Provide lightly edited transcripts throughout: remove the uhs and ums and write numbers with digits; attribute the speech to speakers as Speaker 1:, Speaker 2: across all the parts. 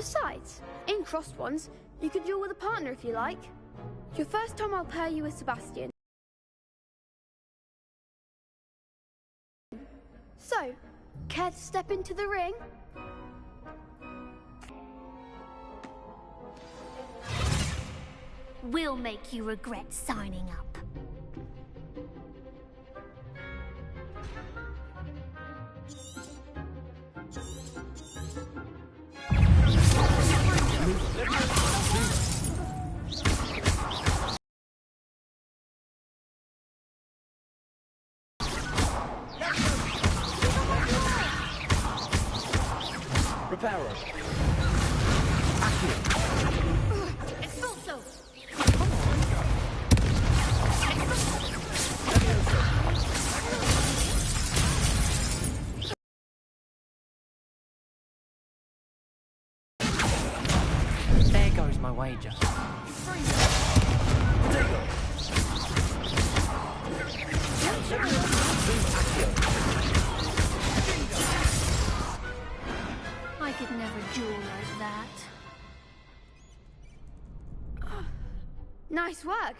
Speaker 1: Besides, in crossed ones, you could duel with a partner if you like. Your first time I'll pair you with Sebastian. So, care to step into the ring?
Speaker 2: We'll make you regret signing up.
Speaker 3: Reparo.
Speaker 2: Expulso.
Speaker 3: There goes my wager.
Speaker 2: I could never duel like that.
Speaker 1: Nice work.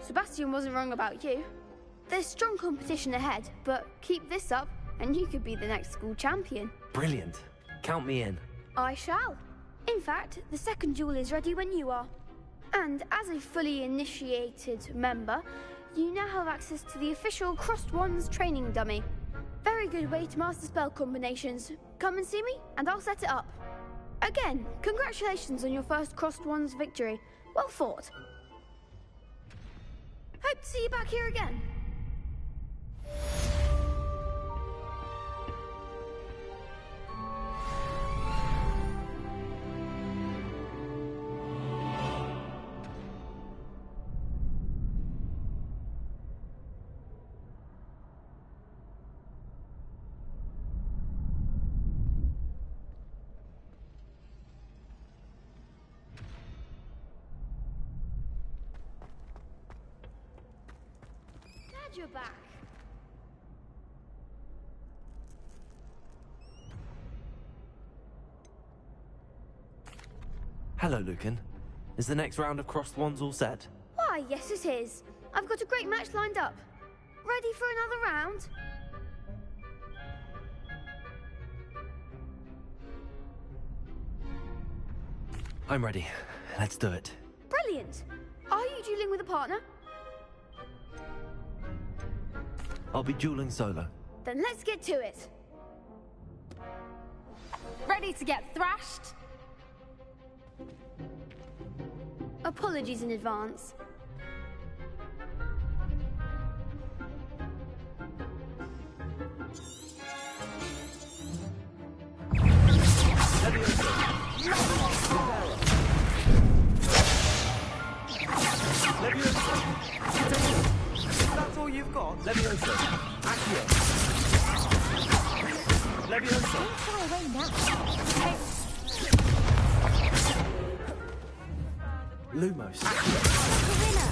Speaker 1: Sebastian wasn't wrong about you. There's strong competition ahead, but keep this up and you could be the next school champion.
Speaker 3: Brilliant. Count me in.
Speaker 1: I shall. In fact, the second duel is ready when you are. And as a fully initiated member, you now have access to the official Crossed Wands training dummy. Very good way to master spell combinations. Come and see me, and I'll set it up. Again, congratulations on your first Crossed Wands victory. Well fought. Hope to see you back here again. You're back.
Speaker 3: Hello, Lucan. Is the next round of Crossed Wands all set?
Speaker 1: Why, yes it is. I've got a great match lined up. Ready for another round?
Speaker 3: I'm ready. Let's do it.
Speaker 1: Brilliant. Are you dueling with a partner?
Speaker 3: I'll be dueling solo.
Speaker 1: Then let's get to it.
Speaker 2: Ready to get thrashed?
Speaker 1: Apologies in advance.
Speaker 3: That's all you've got? Levioso. Accio. Levioso.
Speaker 2: Don't fly away now.
Speaker 3: Lumos.
Speaker 2: Gorilla.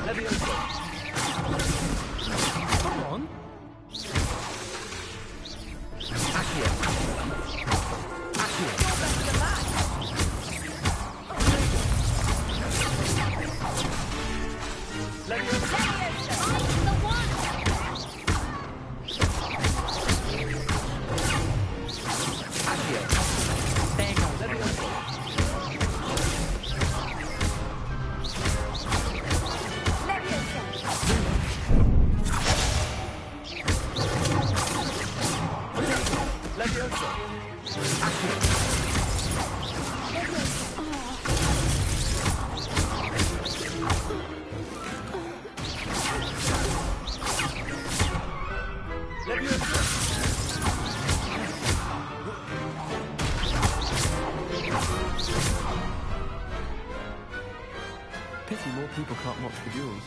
Speaker 3: Levioso. Come on. Accio. Accio. Levioso.
Speaker 2: The one.
Speaker 3: Accio. There you go. Levioso. Levioso. Accio. Pity more people can't watch the duels.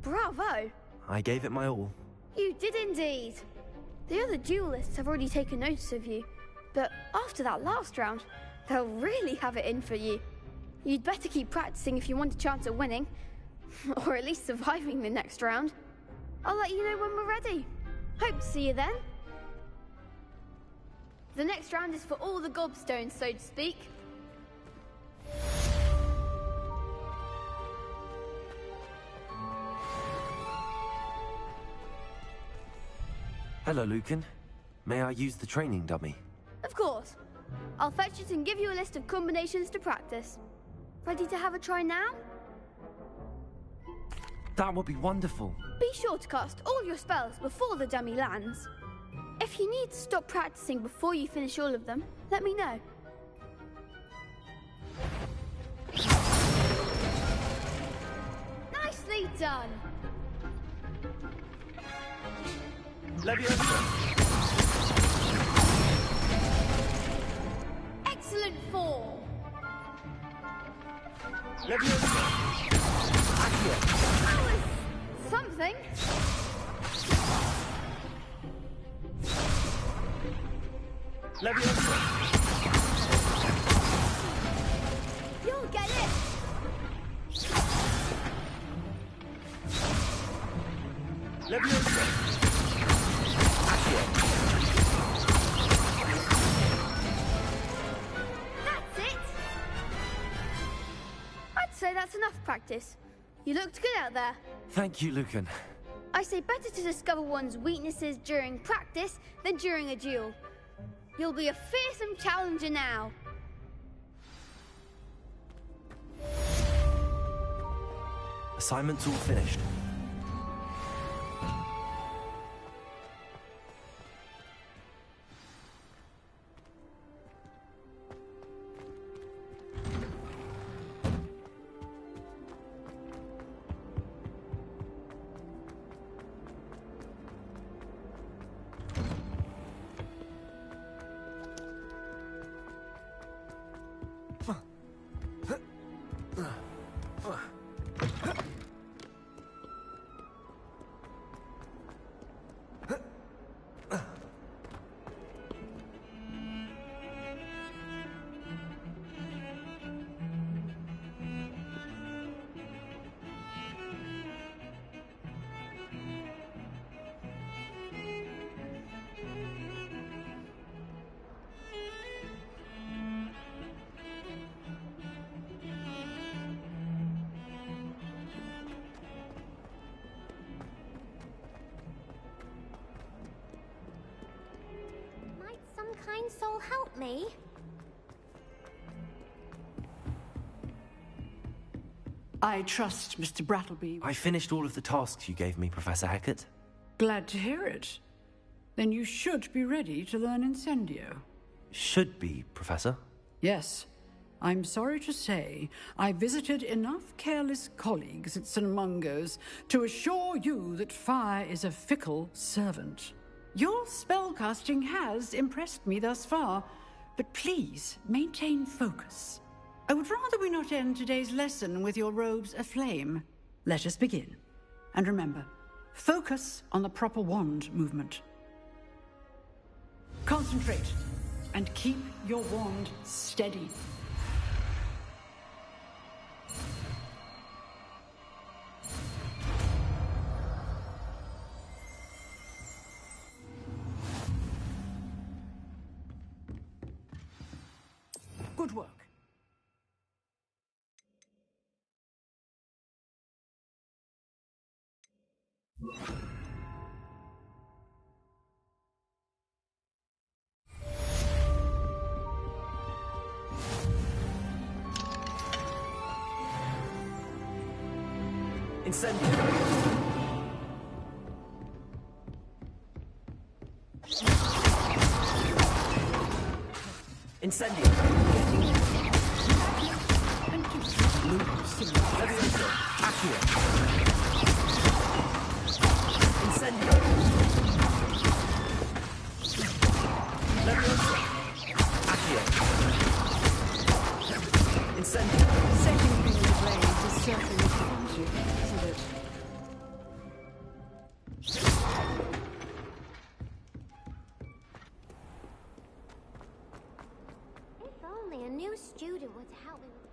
Speaker 1: Bravo!
Speaker 3: I gave it my all.
Speaker 1: You did indeed. The other duelists have already taken notice of you, but after that last round, they'll really have it in for you. You'd better keep practicing if you want a chance at winning, or at least surviving the next round. I'll let you know when we're ready. Hope to see you then. The next round is for all the gobstones, so to speak.
Speaker 4: Hello, Lucan. May I use the training dummy?
Speaker 1: Of course. I'll fetch it and give you a list of combinations to practice. Ready to have a try now?
Speaker 4: That would be wonderful.
Speaker 1: Be sure to cast all your spells before the dummy lands. If you need to stop practicing before you finish all of them, let me know. Nicely done!
Speaker 3: Leviosa!
Speaker 2: Excellent form.
Speaker 3: Leviosa! Accio!
Speaker 1: That was something.
Speaker 3: Leviosa!
Speaker 1: You'll get it.
Speaker 3: Leviosa! Accio!
Speaker 1: That's it. I'd say that's enough practice. You looked good out there.
Speaker 4: Thank you, Lucan.
Speaker 1: I say better to discover one's weaknesses during practice than during a duel. You'll be a fearsome challenger now.
Speaker 4: Assignment's all finished.
Speaker 2: Might some kind soul help me?
Speaker 5: I trust Mr. Brattleby.
Speaker 4: I finished all of the tasks you gave me, Professor Hecat.
Speaker 5: Glad to hear it. Then you should be ready to learn Incendio.
Speaker 4: Should be, Professor.
Speaker 5: Yes. I'm sorry to say, I visited enough careless colleagues at St. Mungo's to assure you that fire is a fickle servant. Your spellcasting has impressed me thus far, but please maintain focus. I would rather we not end today's lesson with your robes aflame. Let us begin. And remember, focus on the proper wand movement. Concentrate, and keep your wand steady. Good work.
Speaker 3: Incendio! Incendio! Leviosa! Accio! Incendio! Leviosa! Accio! Incendio!
Speaker 5: Setting things ablaze is certainly clumsy, isn't it?
Speaker 2: If only a new student would help me with...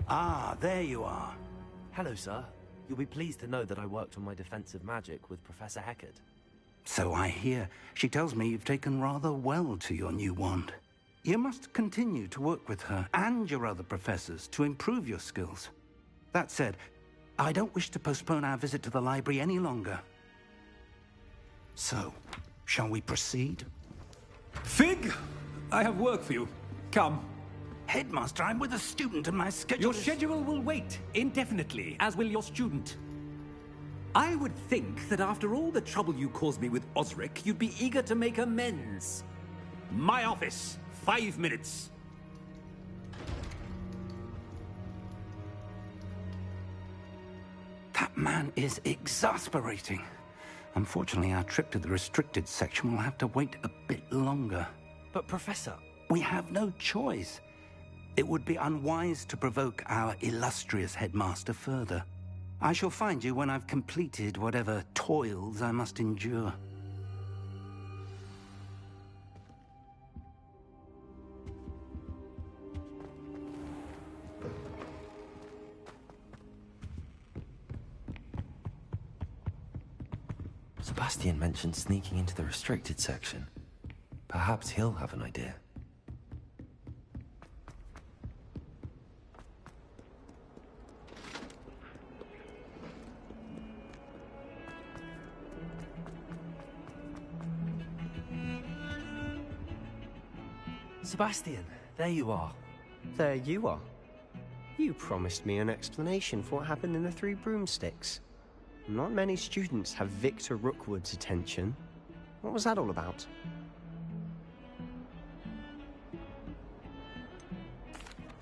Speaker 6: Ah, there you are.
Speaker 4: Hello, sir. You'll be pleased to know that I worked on my defensive magic with Professor Heckard.
Speaker 6: So I hear. She tells me you've taken rather well to your new wand. You must continue to work with her and your other professors to improve your skills. That said, I don't wish to postpone our visit to the library any longer. So, shall we proceed?
Speaker 7: Fig! I have work for you. Come.
Speaker 6: Headmaster, I'm with a student and my schedule
Speaker 7: Your
Speaker 6: is...
Speaker 7: schedule will wait indefinitely, as will your student. I would think that after all the trouble you caused me with Osric, you'd be eager to make amends. My office, 5 minutes.
Speaker 6: That man is exasperating. Unfortunately, our trip to the restricted section will have to wait a bit longer.
Speaker 4: But, Professor...
Speaker 6: We have no choice. It would be unwise to provoke our illustrious headmaster further. I shall find you when I've completed whatever toils I must endure.
Speaker 4: Sebastian mentioned sneaking into the restricted section. Perhaps he'll have an idea. Sebastian, there you are.
Speaker 8: There you are. You promised me an explanation for what happened in the Three Broomsticks. Not many students have Victor Rookwood's attention. What was that all about?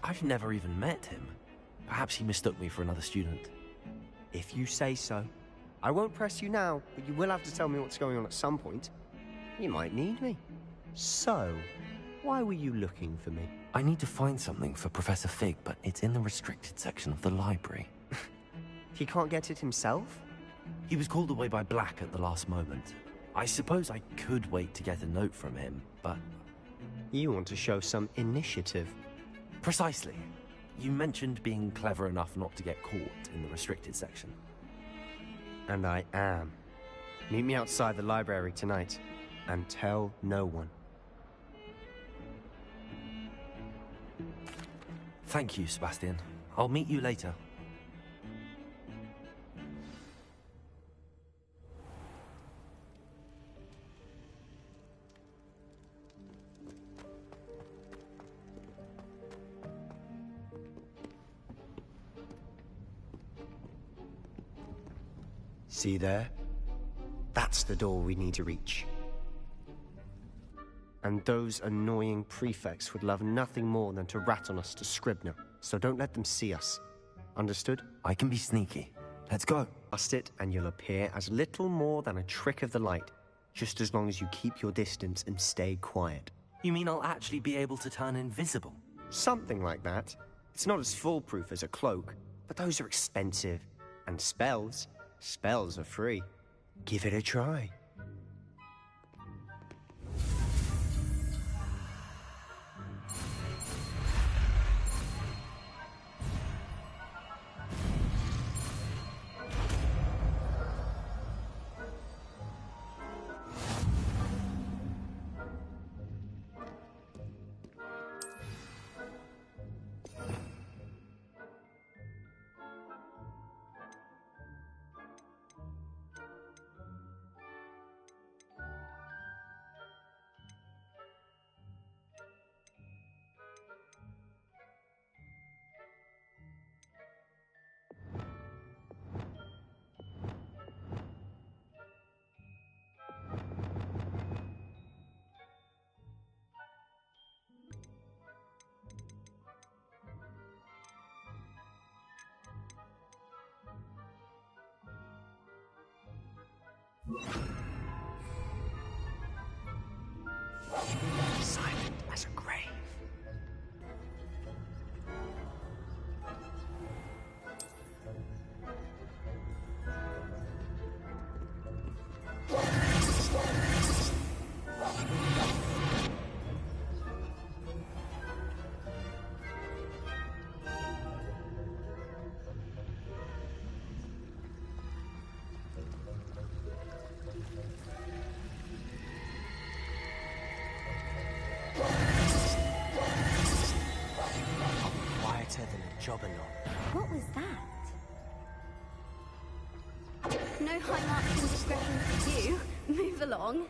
Speaker 4: I've never even met him. Perhaps he mistook me for another student.
Speaker 8: If you say so. I won't press you now, but you will have to tell me what's going on at some point. You might need me. So, why were you looking for me?
Speaker 4: I need to find something for Professor Fig, but it's in the restricted section of the library.
Speaker 8: He can't get it himself?
Speaker 4: He was called away by Black at the last moment. I suppose I could wait to get a note from him, but...
Speaker 8: You want to show some initiative.
Speaker 4: Precisely. You mentioned being clever enough not to get caught in the restricted section.
Speaker 8: And I am. Meet me outside the library tonight, and tell no one.
Speaker 4: Thank you, Sebastian. I'll meet you later.
Speaker 8: See there? That's the door we need to reach. And those annoying prefects would love nothing more than to rat on us to Scribner, so don't let them see us. Understood?
Speaker 4: I can be sneaky. Let's go.
Speaker 8: Bust it and you'll appear as little more than a trick of the light, just as long as you keep your distance and stay quiet.
Speaker 4: You mean I'll actually be able to turn invisible?
Speaker 8: Something like that. It's not as foolproof as a cloak, but those are expensive. And spells are free. Give it a try. job or not.
Speaker 2: What was that?
Speaker 1: No high marks and discretion for you. Move along.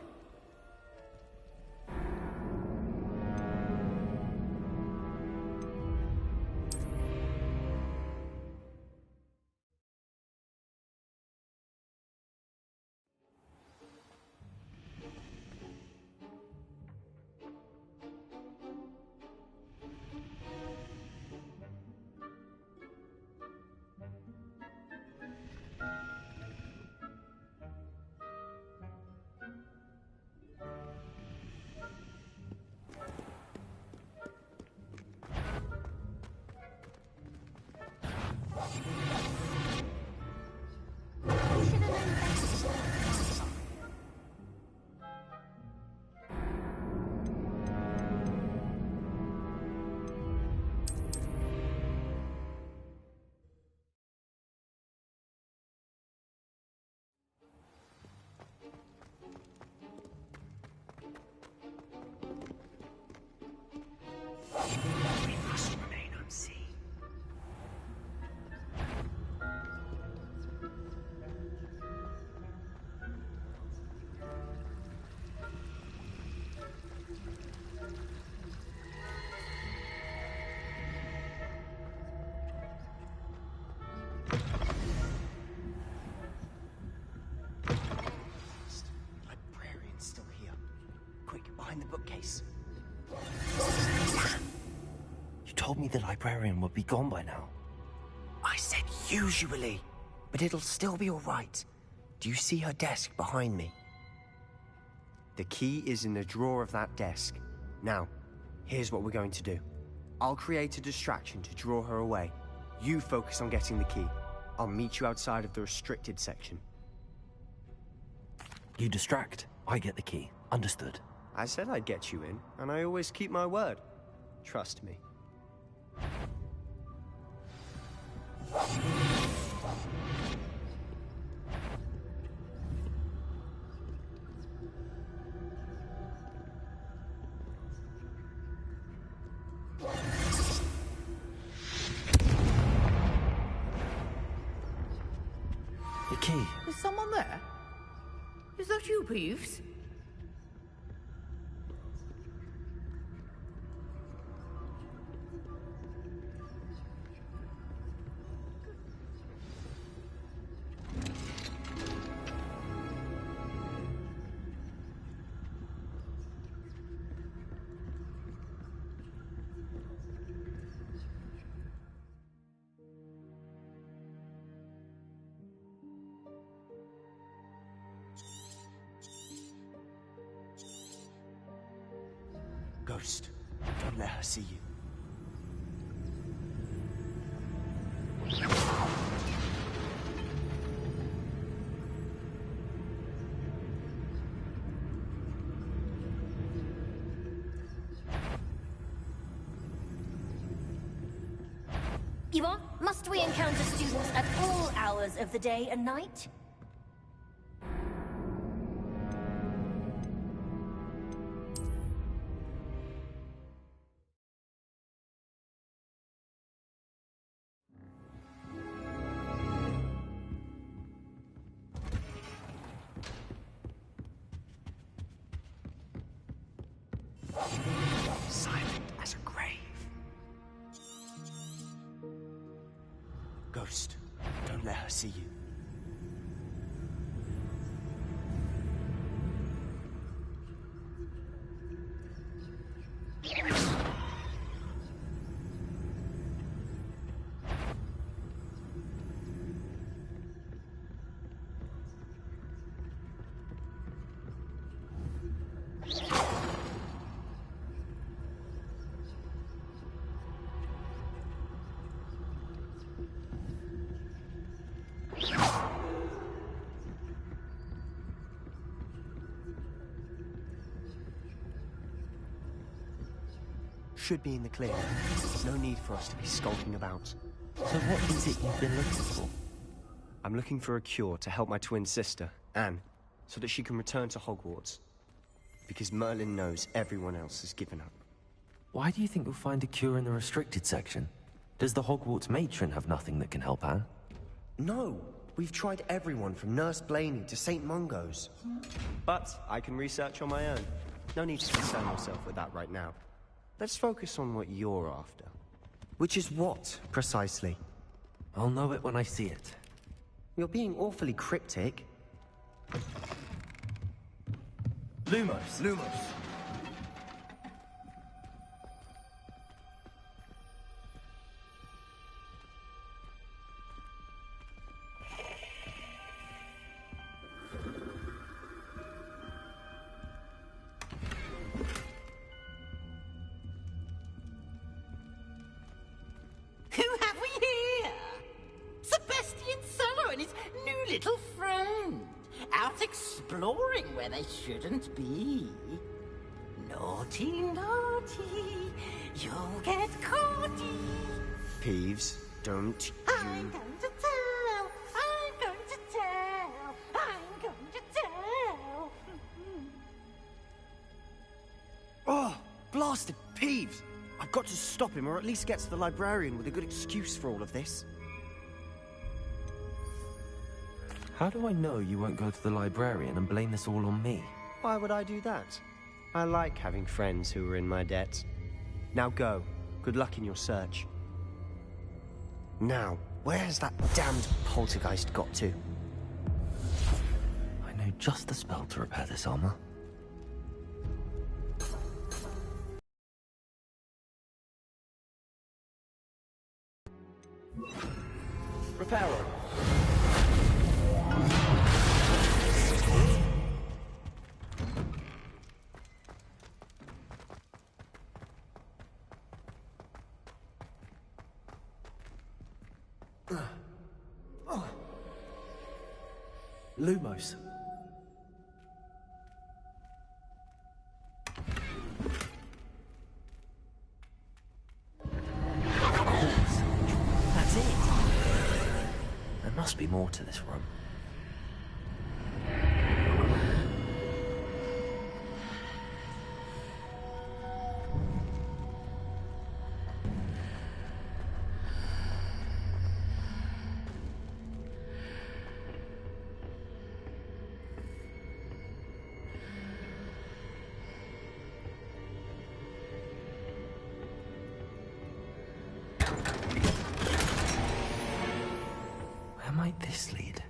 Speaker 8: The bookcase.
Speaker 4: You told me the librarian would be gone by now.
Speaker 8: I said usually, but it'll still be all right. Do you see her desk behind me? The key is in the drawer of that desk. Now, here's what we're going to do. I'll create a distraction to draw her away. You focus on getting the key. I'll meet you outside of the restricted section.
Speaker 4: You distract, I get the key. Understood.
Speaker 8: I said I'd get you in, and I always keep my word. Trust me.
Speaker 4: The key.
Speaker 9: Is someone there? Is that you, Peeves?
Speaker 8: Ghost, don't let her see you.
Speaker 2: You are? Must we encounter students at all hours of the day and night?
Speaker 8: Silent as a grave. Ghost, don't let her see you. Should be in the clear. No need for us to be skulking about.
Speaker 4: So what is it you've been looking for?
Speaker 8: I'm looking for a cure to help my twin sister, Anne, so that she can return to Hogwarts. Because Merlin knows everyone else has given up.
Speaker 4: Why do you think you'll find a cure in the restricted section? Does the Hogwarts matron have nothing that can help Anne?
Speaker 8: No, we've tried everyone from Nurse Blaney to St. Mungo's. But I can research on my own. No need to concern yourself with that right now. Let's focus on what you're after. Which is what, precisely?
Speaker 4: I'll know it when I see it.
Speaker 8: You're being awfully cryptic.
Speaker 3: Lumos. Lumos.
Speaker 9: Who have we here? Sebastian Solo and his new little friend. Out exploring where they shouldn't be. Naughty, naughty. You'll get caughty.
Speaker 8: Peeves, don't you...
Speaker 9: I'm going to tell. I'm going to tell. I'm going to tell.
Speaker 8: Oh, blasted Peeves! I've got to stop him, or at least get to the librarian with a good excuse for all of this.
Speaker 4: How do I know you won't go to the librarian and blame this all on me?
Speaker 8: Why would I do that? I like having friends who are in my debt. Now go. Good luck in your search. Now, where has that damned poltergeist got to?
Speaker 4: I know just the spell to repair this armor.
Speaker 3: Reparo.
Speaker 4: Lumos. Of course. That's it. There must be more to this room. Where might this lead?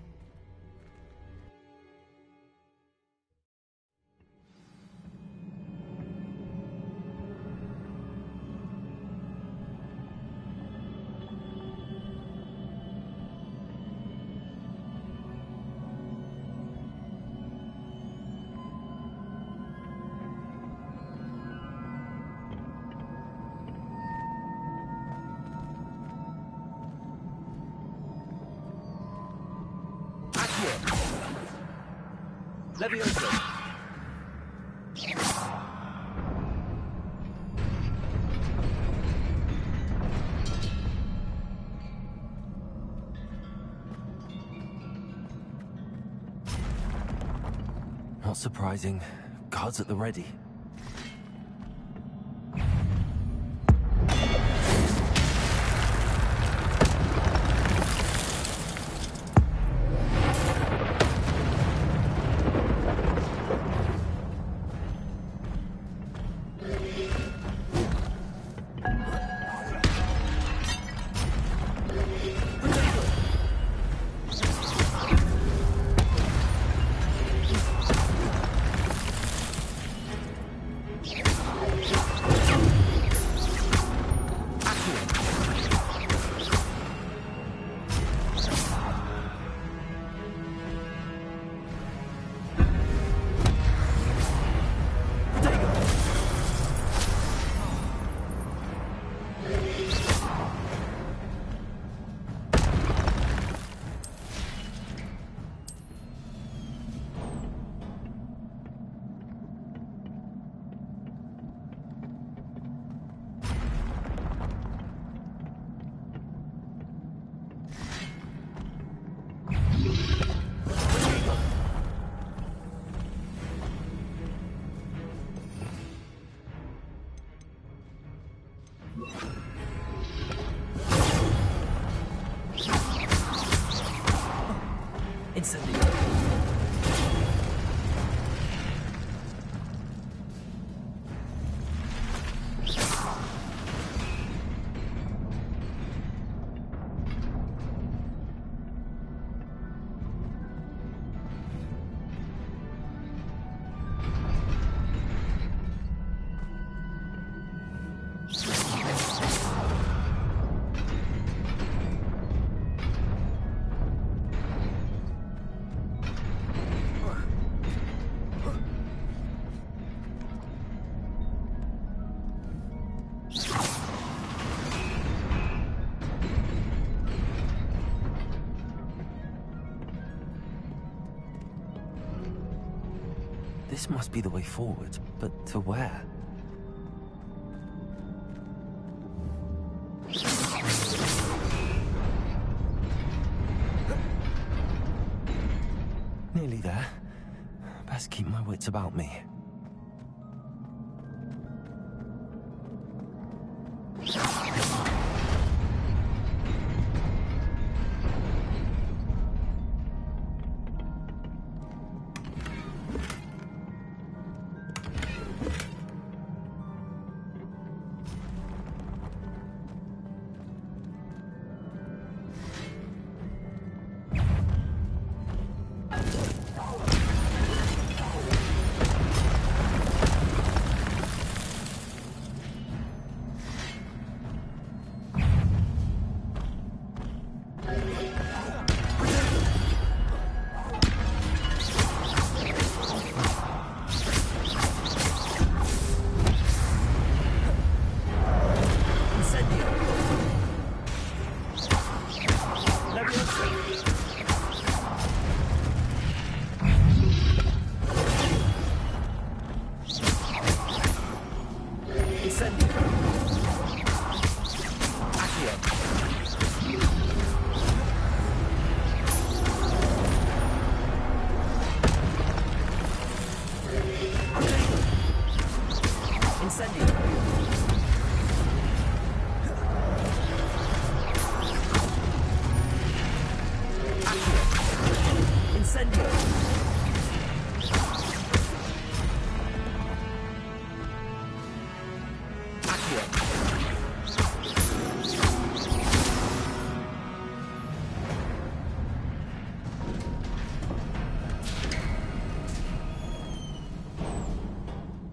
Speaker 3: Levioso.
Speaker 4: Not surprising. Guards at the ready. This must be the way forward, but to where? Nearly there. Best keep my wits about me.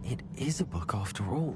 Speaker 4: It is a book after all.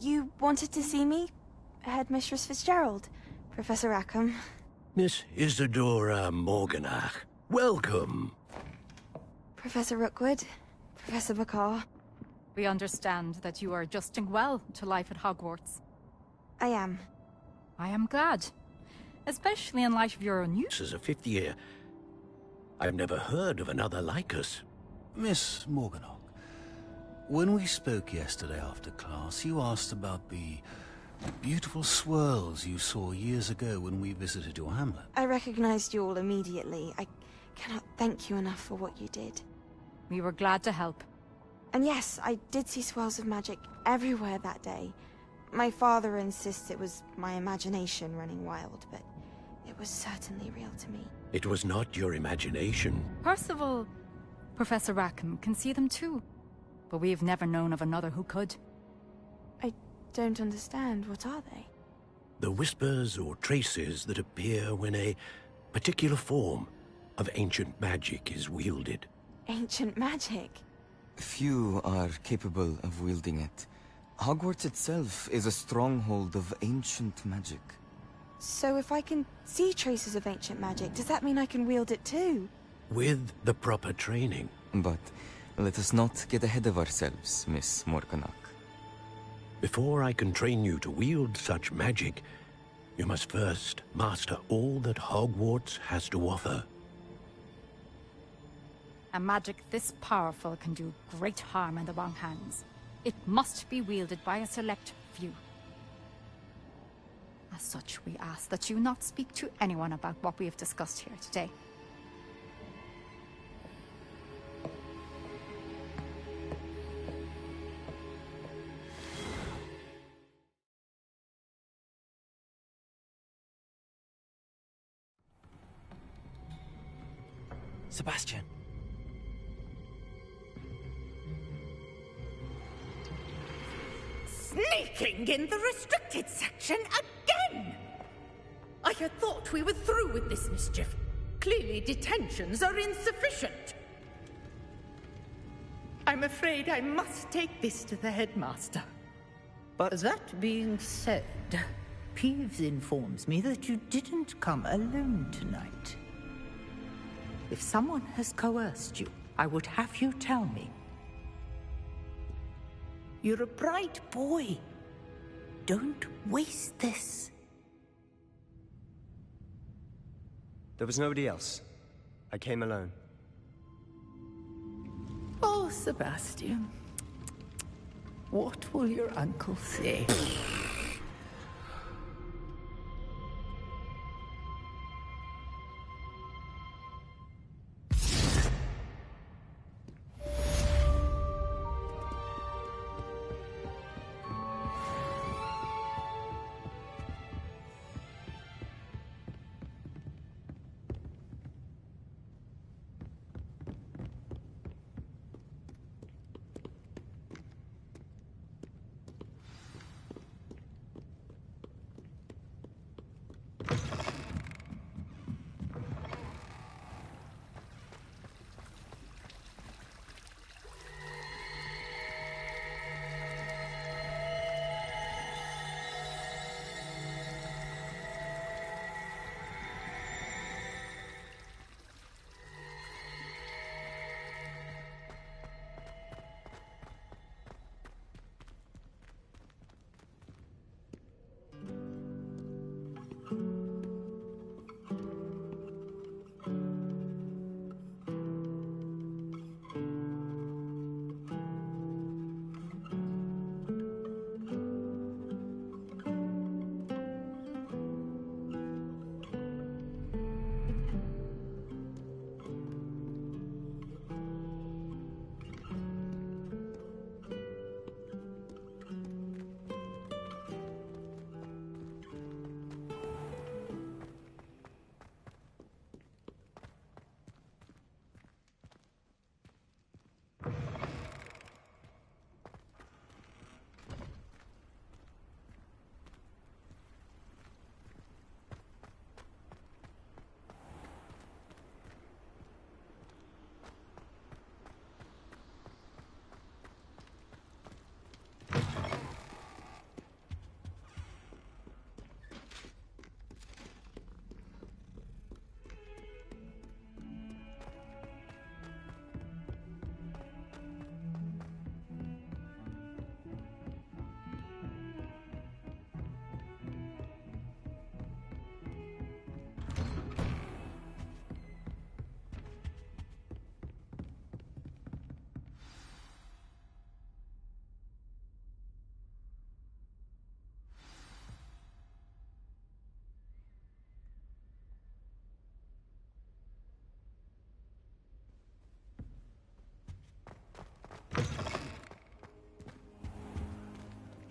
Speaker 10: You wanted to see me? Headmistress Fitzgerald, Professor Rackham.
Speaker 11: Miss Isadora Morganach, welcome.
Speaker 10: Professor Rookwood, Professor Bakar.
Speaker 12: We understand that you are adjusting well to life at Hogwarts.
Speaker 10: I am.
Speaker 12: I am glad. Especially in light of your unusual...
Speaker 11: This is a fifth year. I've never heard of another like us.
Speaker 13: Miss Morganach, when we spoke yesterday after class, you asked about the beautiful swirls you saw years ago when we visited your hamlet.
Speaker 10: I recognized you all immediately. I cannot thank you enough for what you did.
Speaker 12: We were glad to help.
Speaker 10: And yes, I did see swirls of magic everywhere that day. My father insists it was my imagination running wild, but it was certainly real to me.
Speaker 11: It was not your imagination.
Speaker 12: Percival, Professor Rackham can see them too. But we've never known of another who could.
Speaker 10: I don't understand. What are they?
Speaker 11: The whispers or traces that appear when a particular form of ancient magic is wielded.
Speaker 10: Ancient magic?
Speaker 14: Few are capable of wielding it. Hogwarts itself is a stronghold of ancient magic.
Speaker 10: So if I can see traces of ancient magic, does that mean I can wield it too?
Speaker 11: With the proper training.
Speaker 14: But let us not get ahead of ourselves, Miss Morganach.
Speaker 11: Before I can train you to wield such magic, you must first master all that Hogwarts has to offer.
Speaker 12: A magic this powerful can do great harm in the wrong hands. It must be wielded by a select few. As such, we ask that you not speak to anyone about what we have discussed here today.
Speaker 4: Sebastian.
Speaker 15: Sneaking in the restricted section again! I had thought we were through with this mischief. Clearly detentions are insufficient. I'm afraid I must take this to the headmaster.
Speaker 16: But that being said, Peeves informs me that you didn't come alone tonight. If someone has coerced you, I would have you tell me. You're a bright boy. Don't waste this.
Speaker 8: There was nobody else. I came alone.
Speaker 16: Oh, Sebastian. What will your uncle say?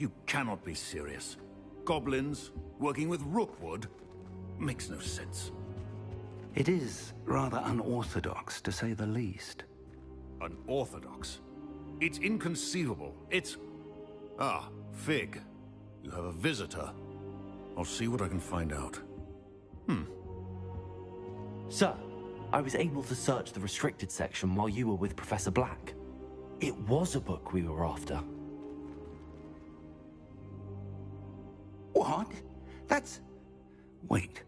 Speaker 13: You cannot be serious. Goblins working with Rookwood makes no sense.
Speaker 6: It is rather unorthodox, to say the least.
Speaker 13: Unorthodox? It's inconceivable. It's... Ah, Fig. You have a visitor. I'll see what I can find out.
Speaker 4: Sir, I was able to search the restricted section while you were with Professor Black. It was a book we were after.
Speaker 6: What? That's... Wait.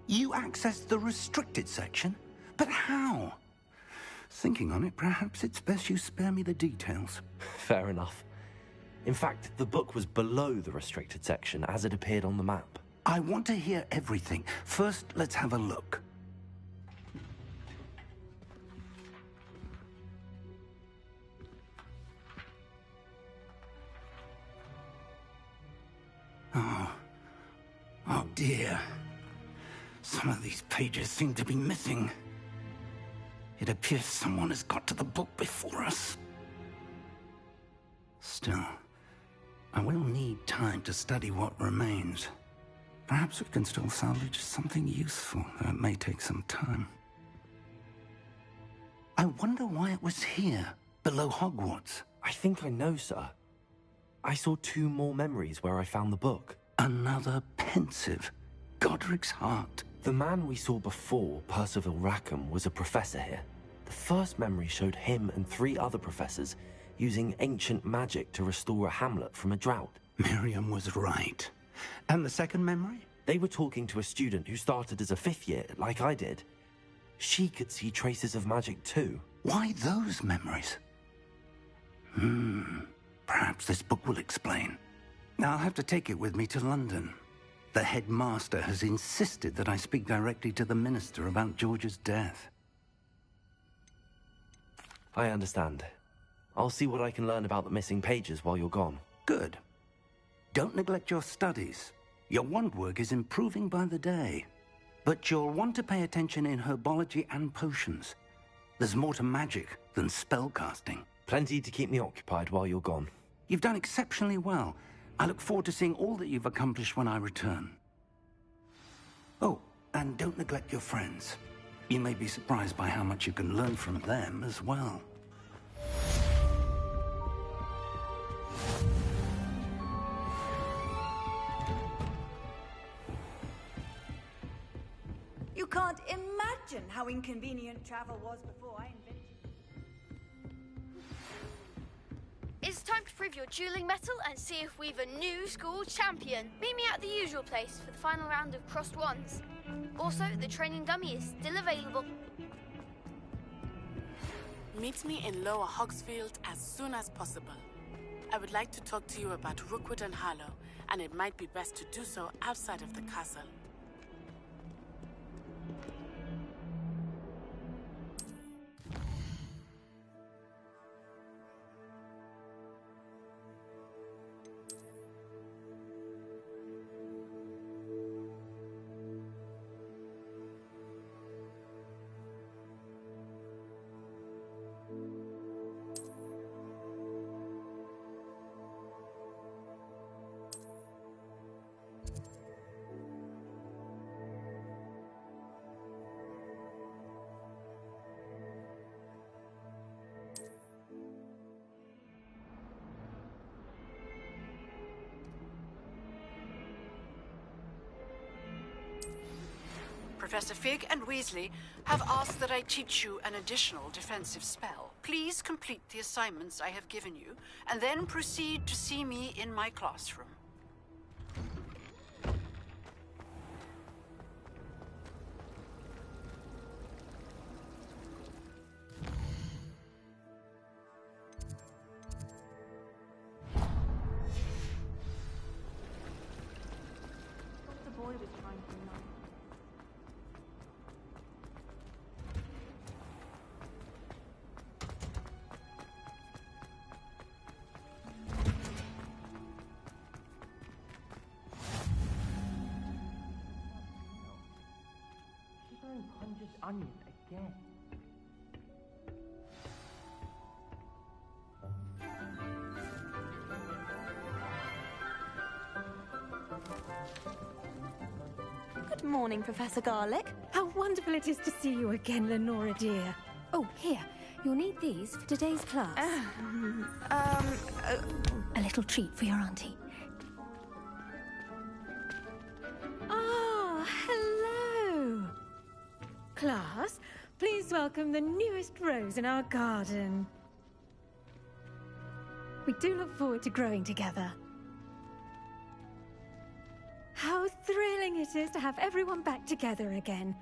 Speaker 6: You accessed the restricted section? But how? Thinking on it, perhaps it's best you spare me the details.
Speaker 4: Fair enough. In fact, the book was below the restricted section as it appeared on the map.
Speaker 6: I want to hear everything. First, let's have a look. Oh dear. Some of these pages seem to be missing. It appears someone has got to the book before us. Still, I will need time to study what remains. Perhaps we can still salvage something useful, though it may take some time. I wonder why it was here, below Hogwarts.
Speaker 4: I think I know, sir. I saw 2 more memories where I found the book.
Speaker 6: Another pensive. Godric's heart.
Speaker 4: The man we saw before, Percival Rackham, was a professor here. The first memory showed him and 3 other professors using ancient magic to restore a hamlet from a drought.
Speaker 6: Miriam was right. And the second memory?
Speaker 4: They were talking to a student who started as a 5th year, like I did. She could see traces of magic too.
Speaker 6: Why those memories? Perhaps this book will explain. Now I'll have to take it with me to London. The headmaster has insisted that I speak directly to the minister about George's death.
Speaker 4: I understand. I'll see what I can learn about the missing pages while you're gone.
Speaker 6: Good. Don't neglect your studies. Your wand work is improving by the day. But you'll want to pay attention in herbology and potions. There's more to magic than spellcasting.
Speaker 4: Plenty to keep me occupied while you're gone.
Speaker 6: You've done exceptionally well. I look forward to seeing all that you've accomplished when I return. Oh, and don't neglect your friends. You may be surprised by how much you can learn from them as well.
Speaker 17: You can't imagine how inconvenient travel was before I invented it.
Speaker 1: It's time to prove your dueling mettle and see if we've a new school champion. Meet me at the usual place for the final round of crossed wands. Also, the training dummy is still available.
Speaker 18: Meet me in Lower Hogsfield as soon as possible. I would like to talk to you about Rookwood and Harlow, and it might be best to do so outside of the castle.
Speaker 5: Professor Fig and Weasley have asked that I teach you an additional defensive spell. Please complete the assignments I have given you, and then proceed to see me in my classroom.
Speaker 17: What the boy was trying to know.
Speaker 3: Punches onion again.
Speaker 19: morning, Professor Garlick.
Speaker 20: How wonderful it is to see you again, Lenora dear.
Speaker 2: Oh, here. You'll need these for today's class. A little treat for your auntie.
Speaker 20: Ah, hello. Class, please welcome the newest rose in our garden. We do look forward to growing together. How thrilling it is to have everyone back together again.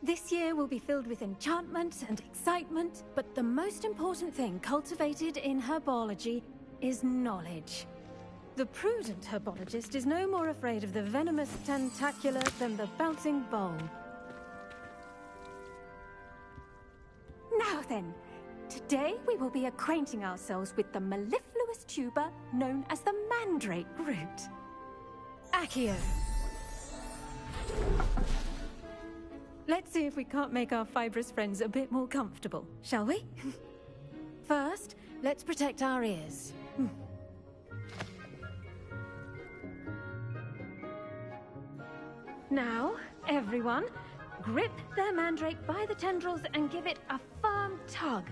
Speaker 20: This year will be filled with enchantment and excitement, but the most important thing cultivated in herbology is knowledge. The prudent herbologist is no more afraid of the venomous tentacula than the bouncing bowl. Now then, today we will be acquainting ourselves with the mellifluous tuber known as the mandrake root. Accio. Let's see if we can't make our fibrous friends a bit more comfortable, shall we? First, let's protect our ears. Now, everyone, grip their mandrake by the tendrils and give it a firm tug.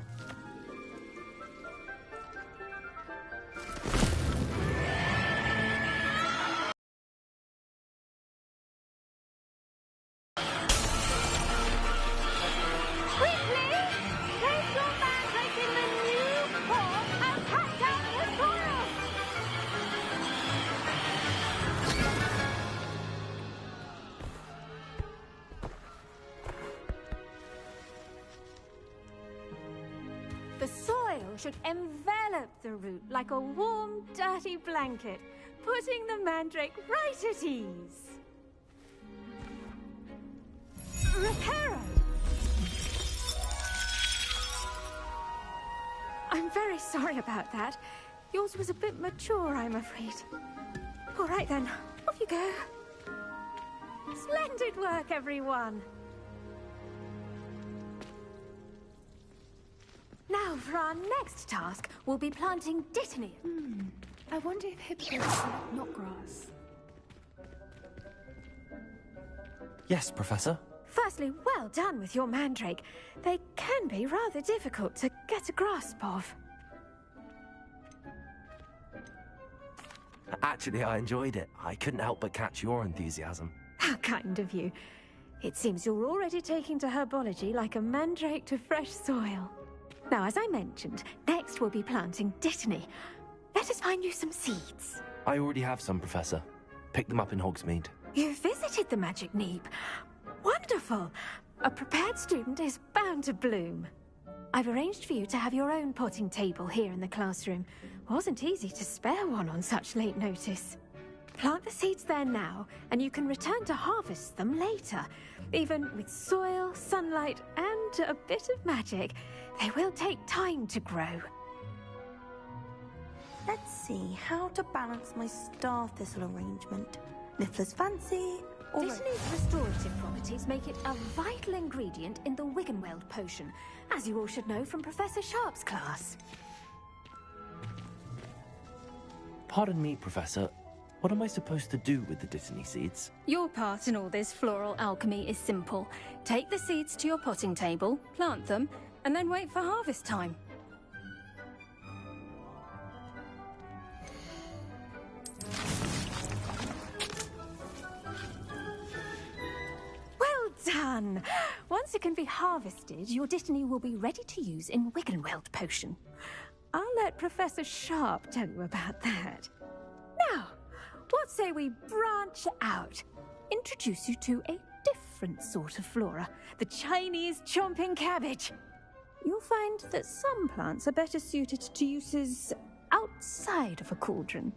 Speaker 20: Should envelop the root like a warm, dirty blanket, putting the mandrake right at ease. Reparo! I'm very sorry about that. Yours was a bit mature, I'm afraid. All right then, off you go. Splendid work, everyone. Now, for our next task, we'll be planting dittany.
Speaker 12: I wonder if hippos select not grass.
Speaker 4: Yes, Professor.
Speaker 20: Firstly, well done with your mandrake. They can be rather difficult to get a grasp of.
Speaker 4: Actually, I enjoyed it. I couldn't help but catch your enthusiasm.
Speaker 20: How kind of you. It seems you're already taking to herbology like a mandrake to fresh soil. Now, as I mentioned, next we'll be planting dittany. Let us find you some seeds.
Speaker 4: I already have some, Professor. Picked them up in Hogsmeade.
Speaker 20: You visited the Magic Neep. Wonderful! A prepared student is bound to bloom. I've arranged for you to have your own potting table here in the classroom. Wasn't easy to spare one on such late notice. Plant the seeds there now, and you can return to harvest them later. Even with soil, sunlight, and a bit of magic, they will take time to grow.
Speaker 19: Let's see how to balance my star thistle arrangement. Niffler's fancy, or...
Speaker 20: Dittany's restorative properties make it a vital ingredient in the Wiggenweld potion, as you all should know from Professor Sharp's class.
Speaker 4: Pardon me, Professor. What am I supposed to do with the dittany seeds?
Speaker 20: Your part in all this floral alchemy is simple. Take the seeds to your potting table, plant them, and then wait for harvest time. Well done! Once it can be harvested, your dittany will be ready to use in Wiggenweld potion. I'll let Professor Sharp tell you about that. Now, what say we branch out? Introduce you to a different sort of flora, the Chinese chomping cabbage. You'll find that some plants are better suited to uses outside of a cauldron.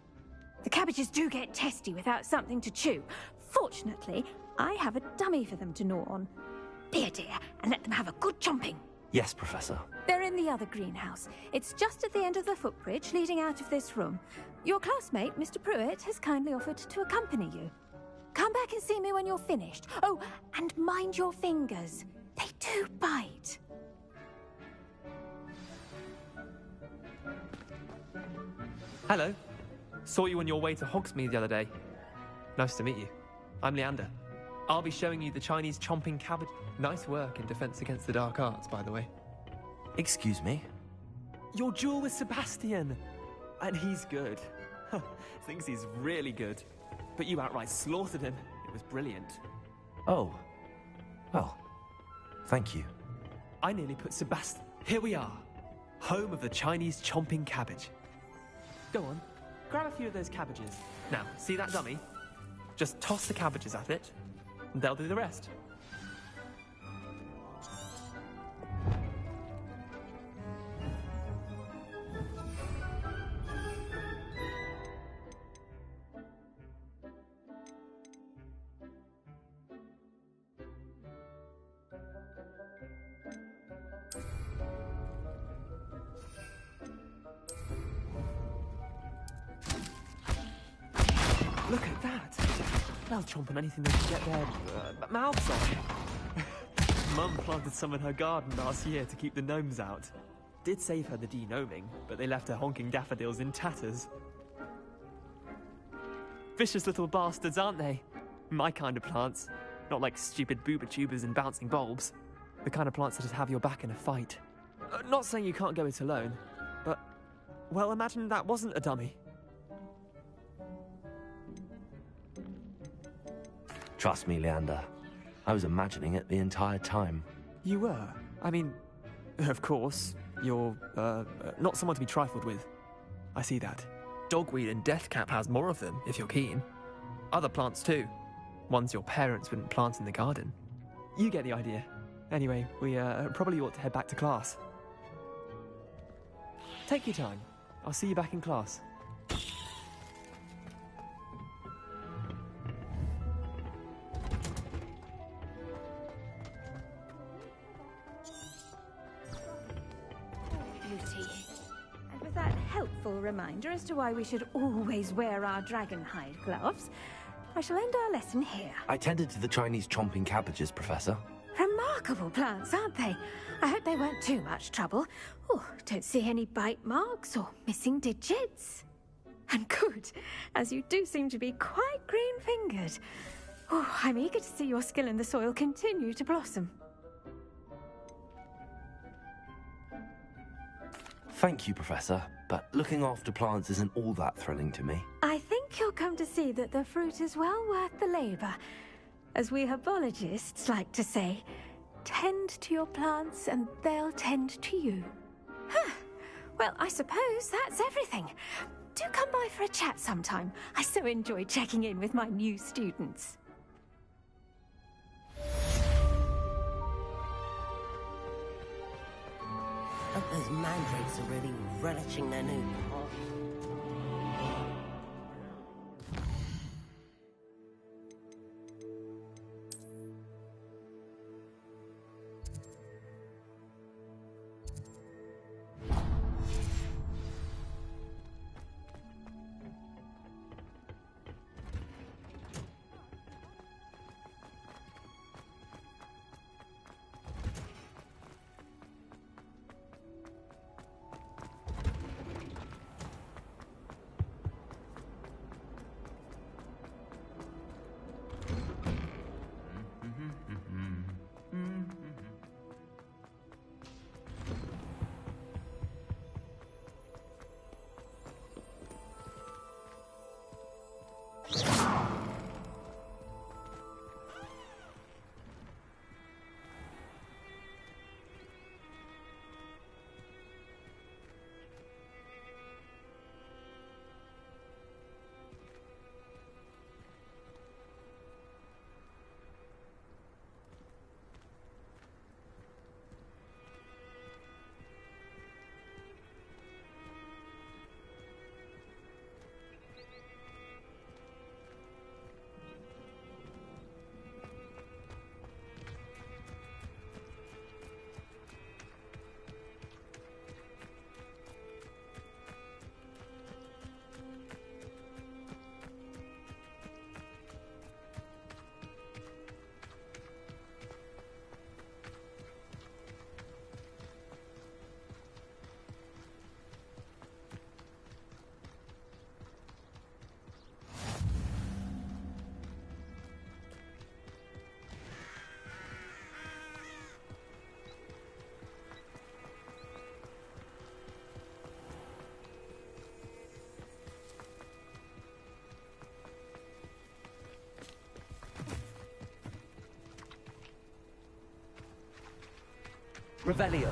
Speaker 20: The cabbages do get testy without something to chew. Fortunately, I have a dummy for them to gnaw on. Be a dear and let them have a good chomping.
Speaker 4: Yes, Professor.
Speaker 20: They're in the other greenhouse. It's just at the end of the footbridge leading out of this room. Your classmate, Mr. Pruitt, has kindly offered to accompany you. Come back and see me when you're finished. Oh, and mind your fingers. They do bite.
Speaker 3: Hello. Saw you on your way to Hogsmeade the other day. Nice to meet you. I'm Leander.
Speaker 21: I'll be showing you the Chinese chomping cabbage. Nice work in Defense Against the Dark Arts, by the way.
Speaker 4: Excuse me?
Speaker 21: Your duel with Sebastian! And he's good. Thinks he's really good. But you outright slaughtered him. It was brilliant.
Speaker 4: Oh. Well, thank you.
Speaker 21: I nearly put Sebastian... Here we are. Home of the Chinese chomping cabbage. Go on, grab a few of those cabbages. Now, see that dummy? Just toss the cabbages at it, and they'll do the rest. Look at that! They'll chomp on anything they can get their mouths on. Mum planted some in her garden last year to keep the gnomes out. Did save her the de-gnoming, but they left her honking daffodils in tatters. Vicious little bastards, aren't they? My kind of plants. Not like stupid booba tubers and bouncing bulbs. The kind of plants that just have your back in a fight. Not saying you can't go it alone, but... well, imagine that wasn't a dummy.
Speaker 4: Trust me, Leander. I was imagining it the entire time.
Speaker 21: You were? I mean, of course, you're, not someone to be trifled with. I see that. Dogweed and deathcap has more of them, if you're keen. Other plants too. Ones your parents wouldn't plant in the garden. You get the idea. Anyway, we, probably ought to head back to class. Take your time. I'll see you back in class.
Speaker 20: And with that helpful reminder as to why we should always wear our dragonhide gloves, I shall end our lesson here.
Speaker 4: I tended to the Chinese chomping cabbages, Professor.
Speaker 20: Remarkable plants, aren't they? I hope they weren't too much trouble. Oh, don't see any bite marks or missing digits. And good, as you do seem to be quite green-fingered. Oh, I'm eager to see your skill in the soil continue to blossom.
Speaker 4: Thank you, Professor, but looking after plants isn't all that thrilling to me.
Speaker 20: I think you'll come to see that the fruit is well worth the labor. As we herbologists like to say, tend to your plants and they'll tend to you. Huh. Well, I suppose that's everything. Do come by for a chat sometime. I so enjoy checking in with my new students.
Speaker 22: Hope those mandrakes are really relishing their new pot.
Speaker 3: Revelio.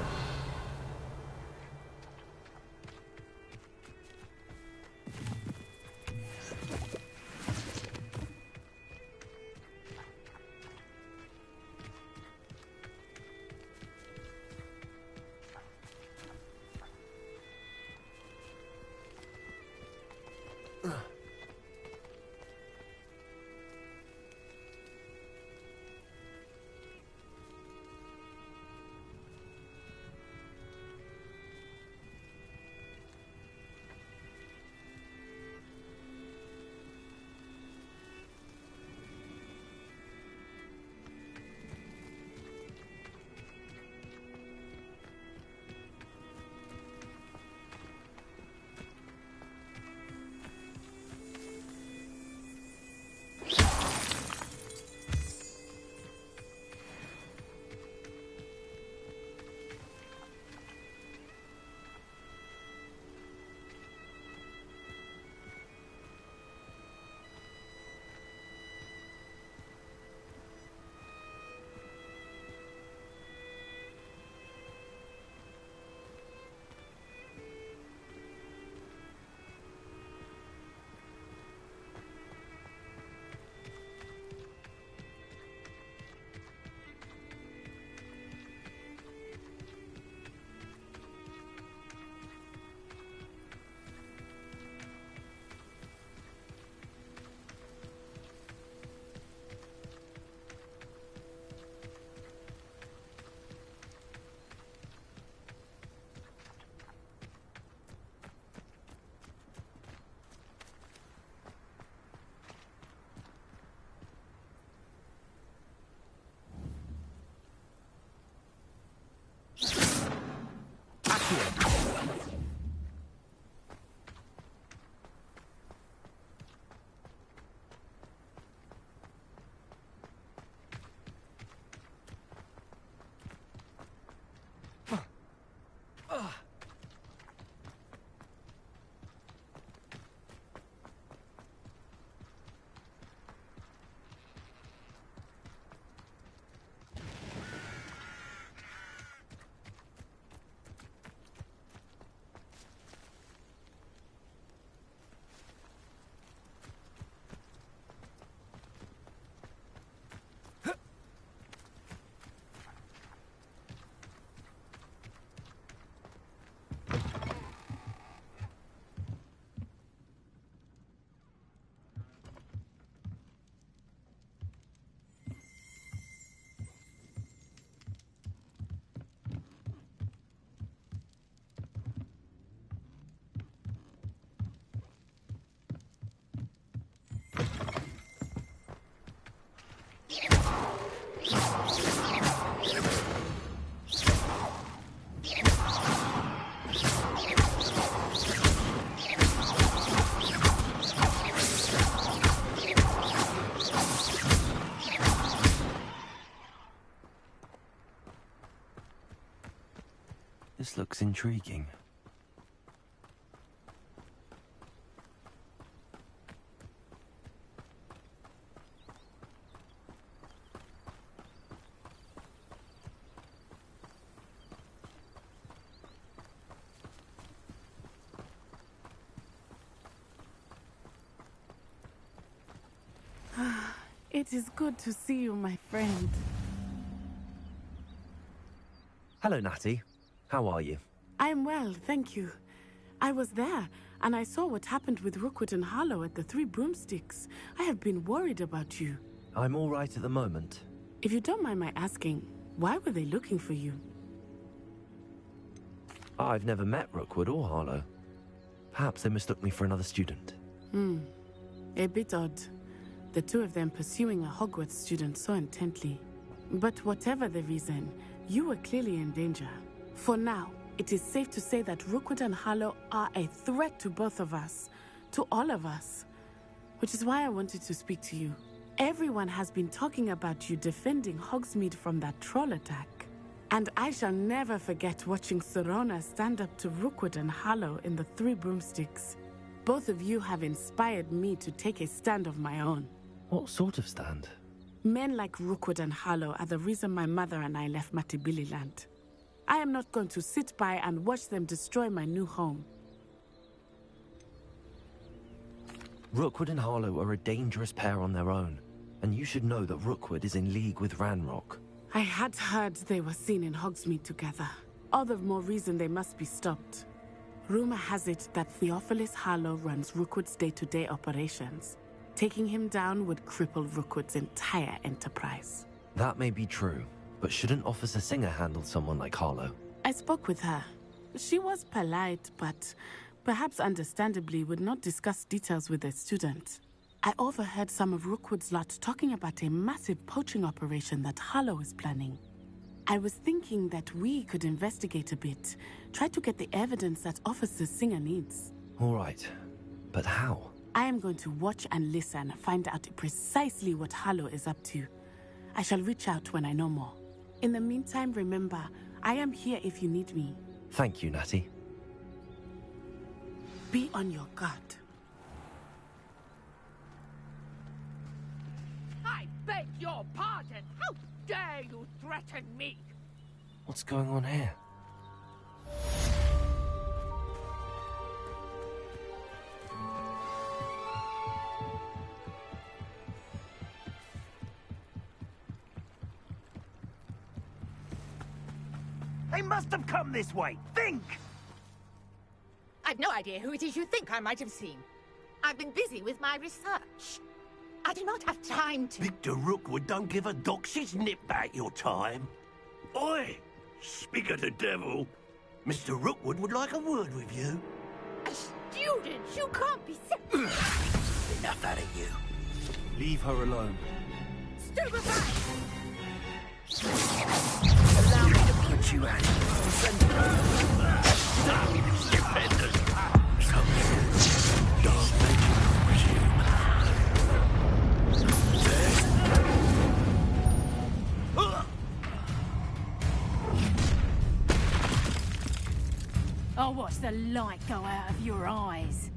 Speaker 4: This looks intriguing.
Speaker 18: It is good to see you, my friend.
Speaker 4: Hello, Natty. How are you?
Speaker 18: I'm well, thank you. I was there, and I saw what happened with Rookwood and Harlow at the Three Broomsticks. I have been worried about you.
Speaker 4: I'm all right at the moment.
Speaker 18: If you don't mind my asking, why were they looking for you?
Speaker 4: I've never met Rookwood or Harlow. Perhaps they mistook me for another student.
Speaker 18: A bit odd. The two of them pursuing a Hogwarts student so intently. But whatever the reason, you were clearly in danger. For now, it is safe to say that Rookwood and Harlow are a threat to both of us, to all of us. Which is why I wanted to speak to you. Everyone has been talking about you defending Hogsmeade from that troll attack. And I shall never forget watching Serona stand up to Rookwood and Harlow in the Three Broomsticks. Both of you have inspired me to take a stand of my own.
Speaker 4: What sort of stand?
Speaker 18: Men like Rookwood and Harlow are the reason my mother and I left Matibili land. I am not going to sit by and watch them destroy my new home.
Speaker 4: Rookwood and Harlow are a dangerous pair on their own, and you should know that Rookwood is in league with Ranrock.
Speaker 18: I had heard they were seen in Hogsmeade together. All the more reason they must be stopped. Rumor has it that Theophilus Harlow runs Rookwood's day-to-day operations. Taking him down would cripple Rookwood's entire enterprise.
Speaker 4: That may be true, but shouldn't Officer Singer handle someone like Harlow?
Speaker 18: I spoke with her. She was polite, but perhaps understandably would not discuss details with a student. I overheard some of Rookwood's lot talking about a massive poaching operation that Harlow is planning. I was thinking that we could investigate a bit, try to get the evidence that Officer Singer needs.
Speaker 4: All right, but how?
Speaker 18: I am going to watch and listen, find out precisely what Harlow is up to. I shall reach out when I know more. In the meantime, remember, I am here if you need me.
Speaker 4: Thank you, Natty.
Speaker 18: Be on your guard.
Speaker 15: I beg your pardon. How dare you threaten me?
Speaker 4: What's going on here?
Speaker 7: They must have come this way. Think!
Speaker 15: I've no idea who it is you think I might have seen. I've been busy with my research. I do not have time to...
Speaker 11: Victor Rookwood don't give a doxy's nip back your time. Oi! Speak of the devil. Mr. Rookwood would like a word with you.
Speaker 15: A student? You can't be
Speaker 11: Enough out of you.
Speaker 3: Leave her alone.
Speaker 15: Stupefy!
Speaker 11: Allow me to put you out. Independent. Dark nature, I presume.
Speaker 2: I'll watch the light go out of your eyes.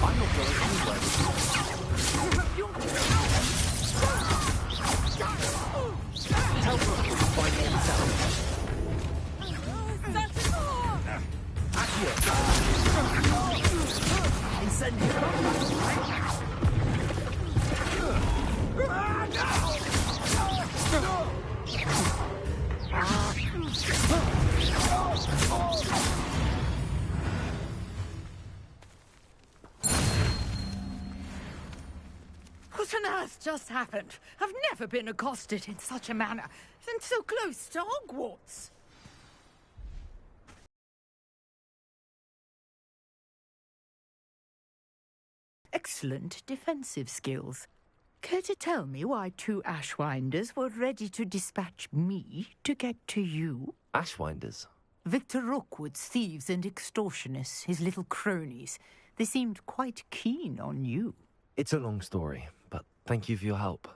Speaker 3: I'm not going anywhere with you. Tell Rookwood to find himself.
Speaker 15: What on earth just happened? I've never been accosted in such a manner, and so close to Hogwarts.
Speaker 16: Excellent defensive skills. Care to tell me why two Ashwinders were ready to dispatch me to get to you?
Speaker 4: Ashwinders?
Speaker 16: Victor Rookwood's thieves and extortionists, his little cronies. They seemed quite keen on you.
Speaker 4: It's a long story, but thank you for your help.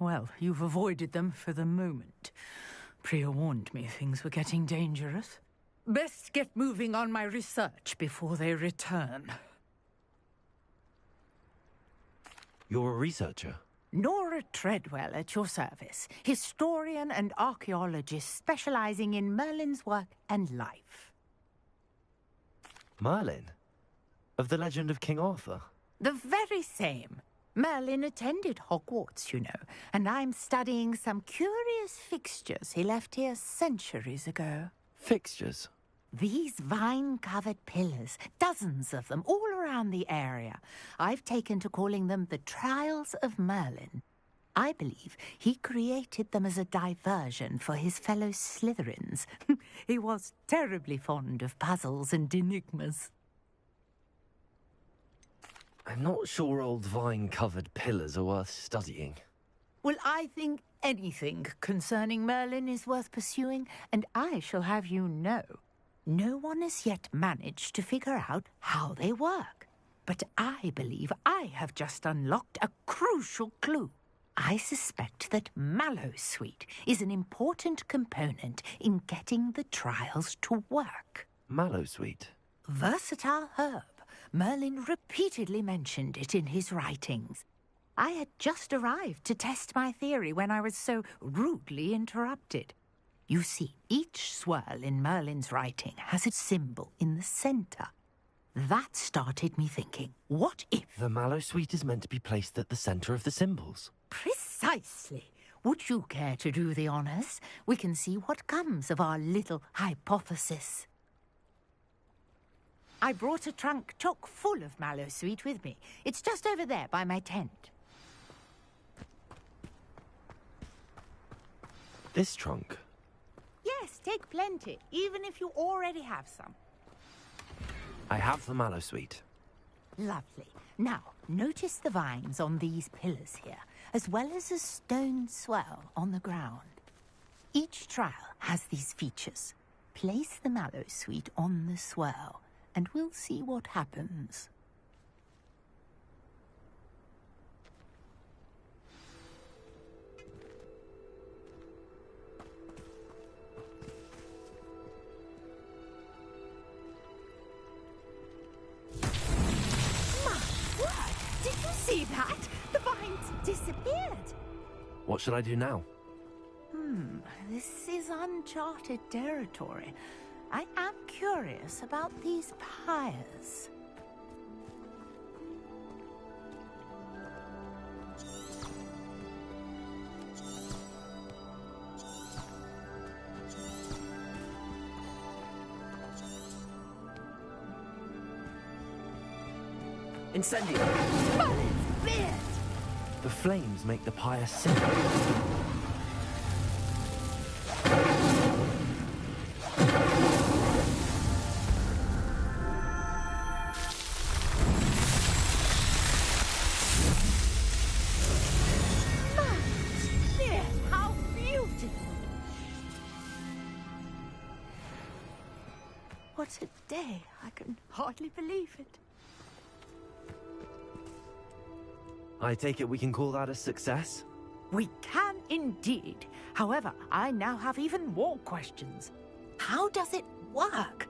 Speaker 16: Well, you've avoided them for the moment. Priya warned me things were getting dangerous. Best get moving on my research before they return.
Speaker 4: You're a researcher?
Speaker 16: Nora Treadwell at your service, historian and archaeologist specializing in Merlin's work and life.
Speaker 4: Merlin? Of the legend of King Arthur?
Speaker 16: The very same. Merlin attended Hogwarts, you know, and I'm studying some curious fixtures he left here centuries ago.
Speaker 4: Fixtures?
Speaker 16: These vine-covered pillars, dozens of them, all around the area. I've taken to calling them the Trials of Merlin. I believe he created them as a diversion for his fellow Slytherins. He was terribly fond of puzzles and enigmas.
Speaker 4: I'm not sure old vine-covered pillars are worth studying.
Speaker 16: Well, I think anything concerning Merlin is worth pursuing, and I shall have you know. No one has yet managed to figure out how they work. But I believe I have just unlocked a crucial clue. I suspect that Mallowsweet is an important component in getting the trials to work.
Speaker 4: Mallowsweet?
Speaker 16: Versatile herb. Merlin repeatedly mentioned it in his writings. I had just arrived to test my theory when I was so rudely interrupted. You see, each swirl in Merlin's writing has its symbol in the center. That started me thinking, what if...
Speaker 4: The mallow sweet is meant to be placed at the center of the symbols.
Speaker 16: Precisely. Would you care to do the honors? We can see what comes of our little hypothesis. I brought a trunk chock full of mallow sweet with me. It's just over there by my tent.
Speaker 4: This trunk?
Speaker 16: Yes, take plenty, even if you already have some.
Speaker 4: I have the mallow sweet.
Speaker 16: Lovely. Now, notice the vines on these pillars here, as well as a stone swell on the ground. Each trial has these features. Place the mallow sweet on the swell, and we'll see what happens.
Speaker 15: Did you see that? The vines disappeared.
Speaker 4: What should I do now?
Speaker 16: This is uncharted territory. I am curious about these pyres.
Speaker 3: Incendio!
Speaker 15: Merlin's beard!
Speaker 4: The flames make the pyre sink.
Speaker 15: How beautiful!
Speaker 16: What a day. I can hardly believe it.
Speaker 4: I take it we can call that a success?
Speaker 16: We can indeed. However, I now have even more questions. How does it work?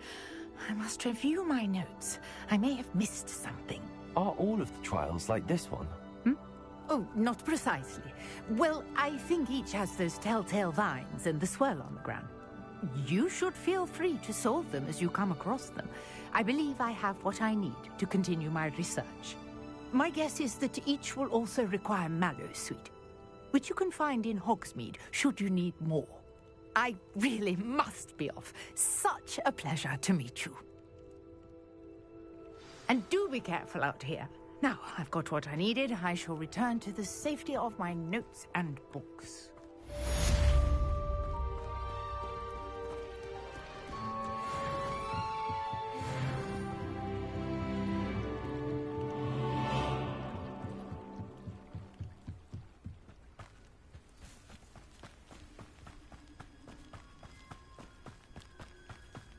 Speaker 16: I must review my notes. I may have missed something.
Speaker 4: Are all of the trials like this one?
Speaker 16: Oh, not precisely. Well, I think each has those telltale vines and the swirl on the ground. You should feel free to solve them as you come across them. I believe I have what I need to continue my research. My guess is that each will also require mallow sweet, which you can find in Hogsmeade should you need more. I really must be off. Such a pleasure to meet you. And do be careful out here. Now, I've got what I needed. I shall return to the safety of my notes and books.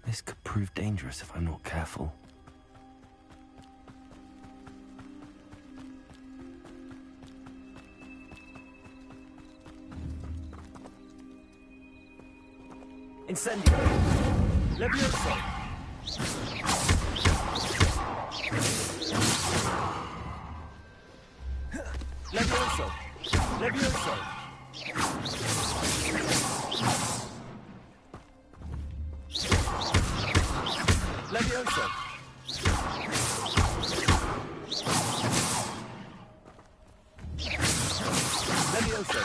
Speaker 4: This could prove dangerous if I'm not careful.
Speaker 3: Incendio! Levioso! Levioso! Levioso! Levioso! Levioso!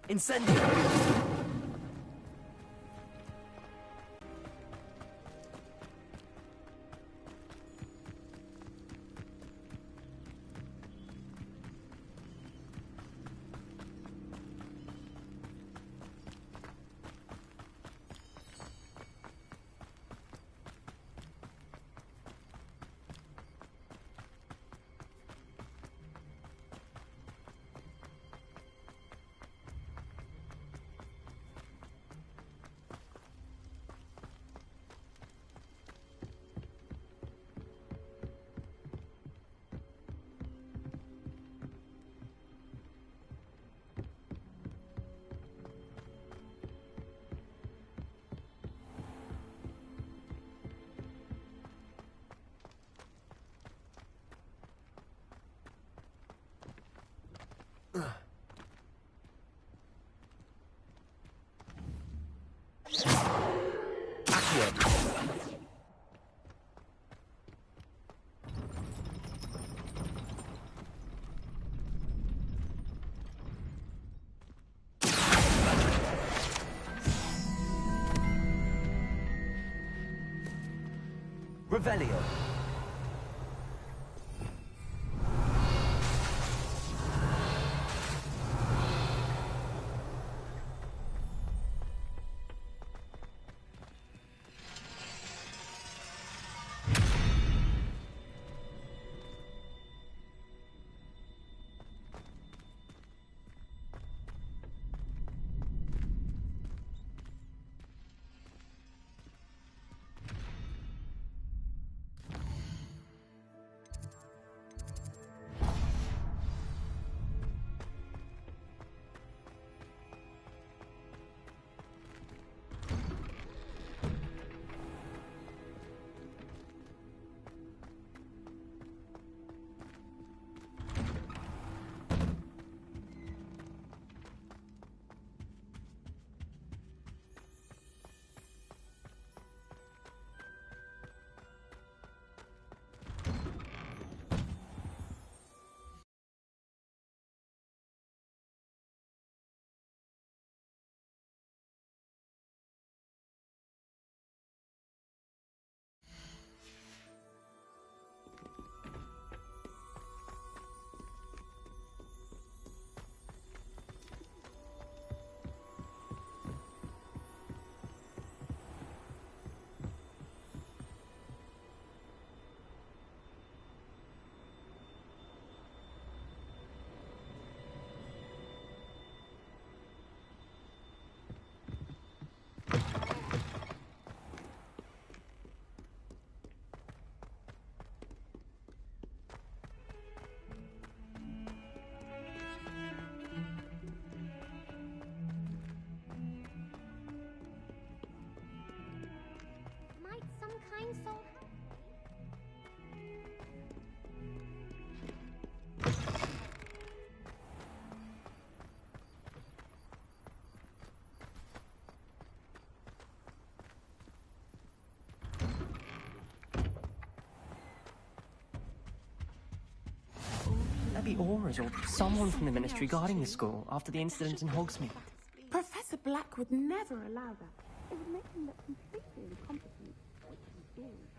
Speaker 3: Incendio! it. Revelio.
Speaker 9: Maybe Aura's or someone from the Ministry guarding the school after the incident in Hogsmeade.
Speaker 18: Professor Black would never allow that. It would make him look completely incompetent, which he is.